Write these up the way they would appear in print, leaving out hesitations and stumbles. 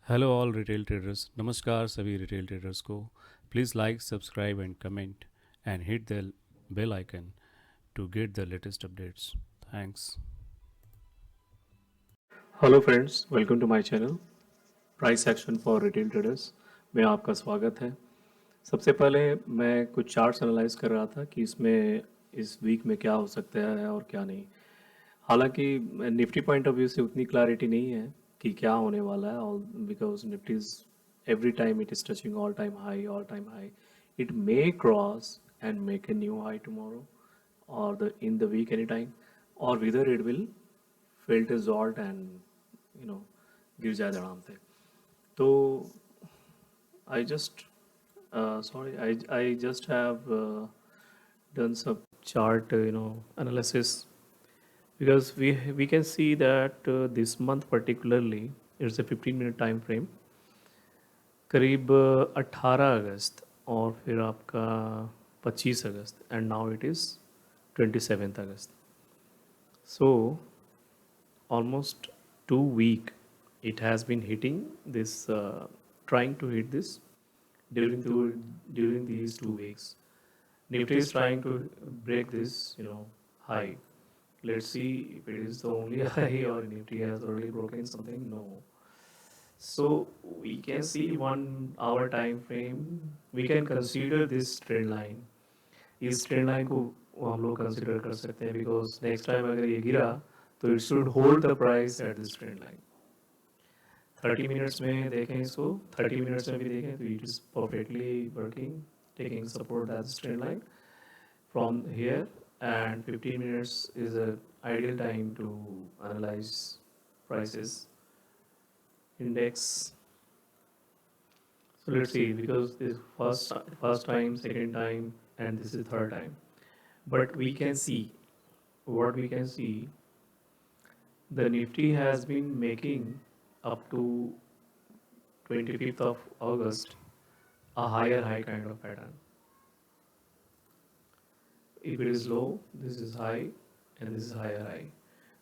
Hello all retail traders. नमस्कार सभी retail traders को। Please like subscribe and comment and hit the bell icon to get the latest updates. Thanks. Hello friends, welcome to my channel price action for retail traders में आपका स्वागत है। सबसे पहले मैं कुछ चार्ट्स एनालाइज कर रहा था कि इसमें इस वीक में क्या हो सकता है और क्या नहीं। हालांकि निफ्टी पॉइंट ऑफ व्यू से उतनी क्लैरिटी नहीं है कि क्या होने वाला है, all because Nifty is every time it is touching all time high it may cross and make a new high tomorrow or the in the week anytime, or whether it will fail to result and गिर जाए धड़ाम से। तो I just sorry I just have done some chart analysis, because we can see that this month particularly it's a 15-minute time frame, करीब 18 अगस्त और फिर आपका 25 अगस्त and now it is 27 August. So almost 2 week it has been hitting this, trying to hit this during these 2 weeks. Nifty is trying to break this high. Let's see if it is the only high or Nifty has already broken something. No. So we can see 1 hour time frame. We can consider this trend line. इस trend line को हम लोग consider कर सकते हैं, because next time अगर ये गिरा तो it should hold the price at this trend line. 30 minutes में देखें इसको, 30 मिनट्स में भी देखें तो it is perfectly working, taking support that this trend line from here, and 15 minutes is a ideal time to analyze prices index. So let's see, because this first time, second time, and this is third time. But we can see, what we can see, the Nifty has been making up to 25th of August a higher high kind of pattern. If it is low, this is high, and this is higher high.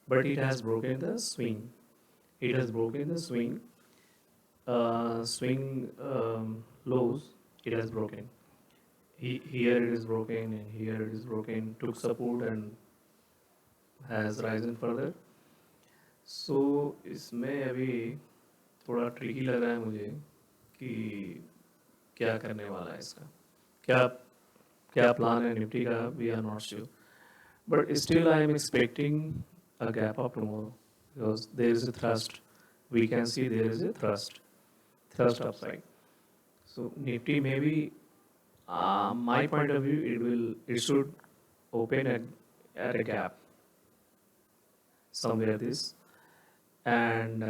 But it has broken the swing. It has broken the swing lows. It has broken. Here it is broken, and here it is broken. Took support and has risen further. So इसमें अभी थोड़ा tricky लग रहा है मुझे कि क्या करने वाला है इसका, क्या क्या प्लान है निफ्टी का, we are not sure, but still I am expecting a gap up tomorrow, because there is a thrust, we can see there is a thrust upside. So Nifty may be, my point of view, it should open at a gap somewhere this, and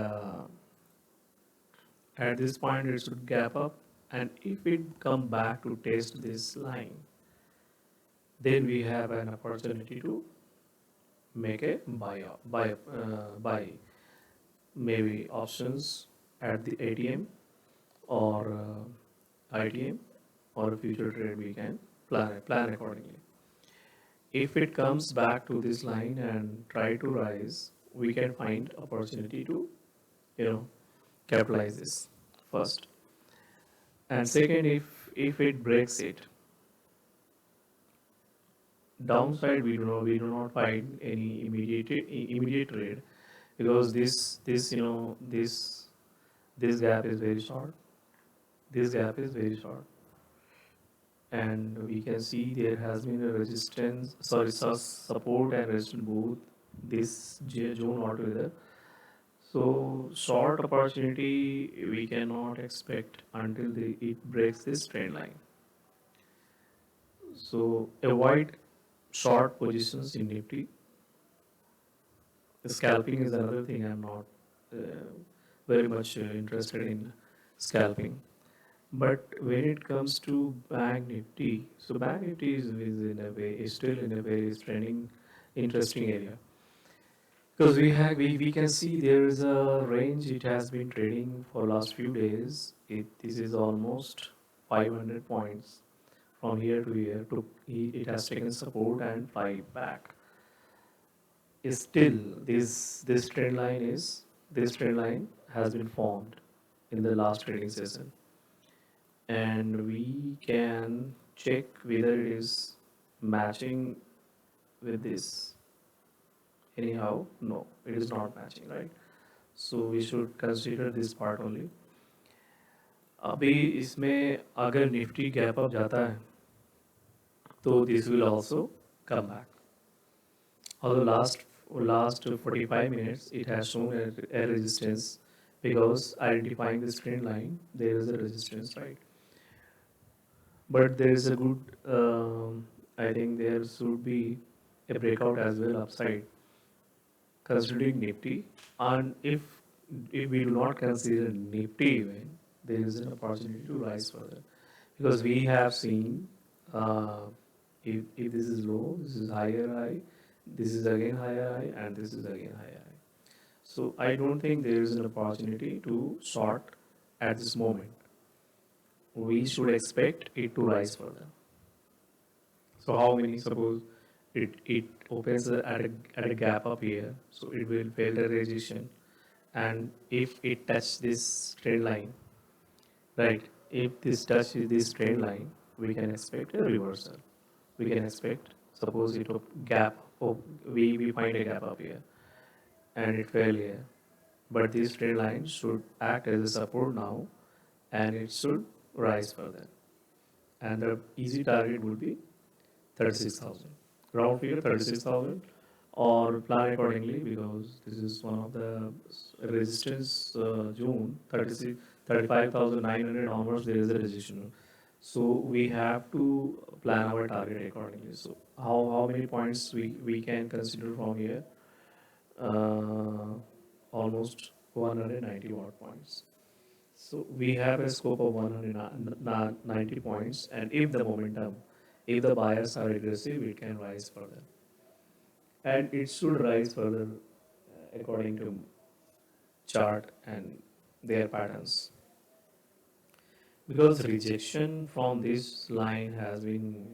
at this point it should gap up, and if it come back to test this line, then we have an opportunity to make a buy, maybe options at the ATM or ITM or a future trade. We can plan accordingly. If it comes back to this line and try to rise, we can find opportunity to you know capitalize this first. And second, if it breaks it, downside, we do not find any immediate trade, because this gap is very short. This gap is very short, and we can see there has been a resistance, sorry, support and resistance both this zone altogether. So short opportunity we cannot expect until it breaks this trend line. So avoid short positions in Nifty. Scalping is another thing. I'm not very much interested in scalping. But when it comes to Bank Nifty, so Bank Nifty is still in a very trending, interesting area, because we can see there is a range it has been trading for last few days. This is almost 500 points from here to here. It has taken support and fly back. Still, this trend line has been formed. in the last trading session, and we can check whether it is matching with this. Anyhow, no, it is not matching, right? So we should consider this part only. अभी इसमें अगर Nifty gap up जाता है तो this will also come back. Although last 45 minutes it has shown a resistance, because identifying this trend line there is a resistance, right? But there is a good I think there should be a breakout as well upside considering Nifty. And if we do not consider Nifty even, there is an opportunity to rise further, because we have seen uh, if this is low, this is higher high, this is again higher high, and this is again higher high. So I don't think there is an opportunity to short at this moment. We should expect it to rise further. So how many? Suppose it opens at a gap up here, so it will fail the resistance, and if it touch this trend line, right? If this touches this trend line, we can expect a reversal. We can expect, suppose it gap, we find a gap up here, and it fell here, but this trend line should act as a support now, and it should rise further, and the easy target would be 36,000. Round figure 36,000, or plan accordingly, because this is one of the resistance zone. 36, 35,900 onwards there is a resistance. So we have to plan our target accordingly. So how many points we can consider from here? Almost 190 watt points. So we have a scope of 190 points, and if the momentum, if the buyers are aggressive, it can rise further, and it should rise further according to chart and their patterns. Because rejection from this line has been,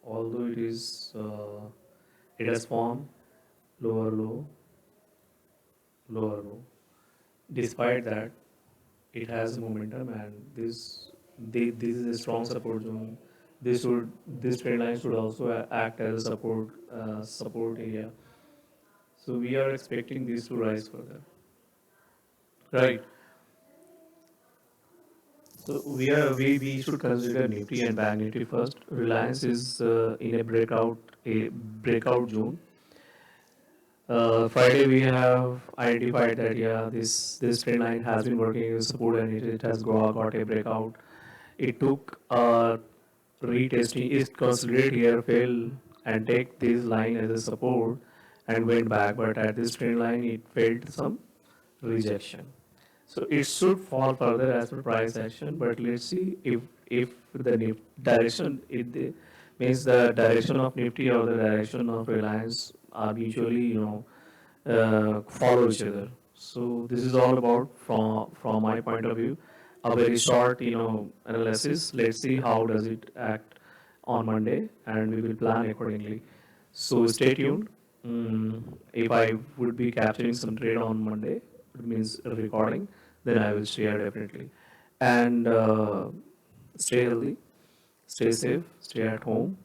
although it has formed lower low, lower low. Despite that, it has momentum, and this is a strong support zone. This trend line should also act as a support area. So we are expecting this to rise further, right? So we should consider Nifty and Bank Nifty first. Reliance is in a breakout zone. Friday we have identified that, yeah, this trend line has been working as support, and it has got a breakout. It took retesting, it considered here, fail, and take this line as a support and went back, but at this trend line it felt some rejection. So it should fall further as per price action, but let's see if the direction, means the direction of Nifty or the direction of Reliance are usually, follow each other. So this is all about from my point of view, a very short, analysis. Let's see how does it act on Monday, and we will plan accordingly. So stay tuned. If I would be capturing some trade on Monday, it means a recording, then I will share definitely. And stay healthy, stay safe, stay at home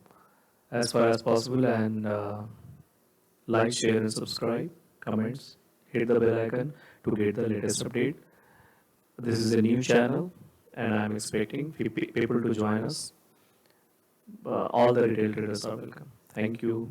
as far as possible, and like, share, and subscribe, comments, hit the bell icon to get the latest update. This is a new channel, and I'm expecting people to join us. All the retail traders are welcome. Thank you.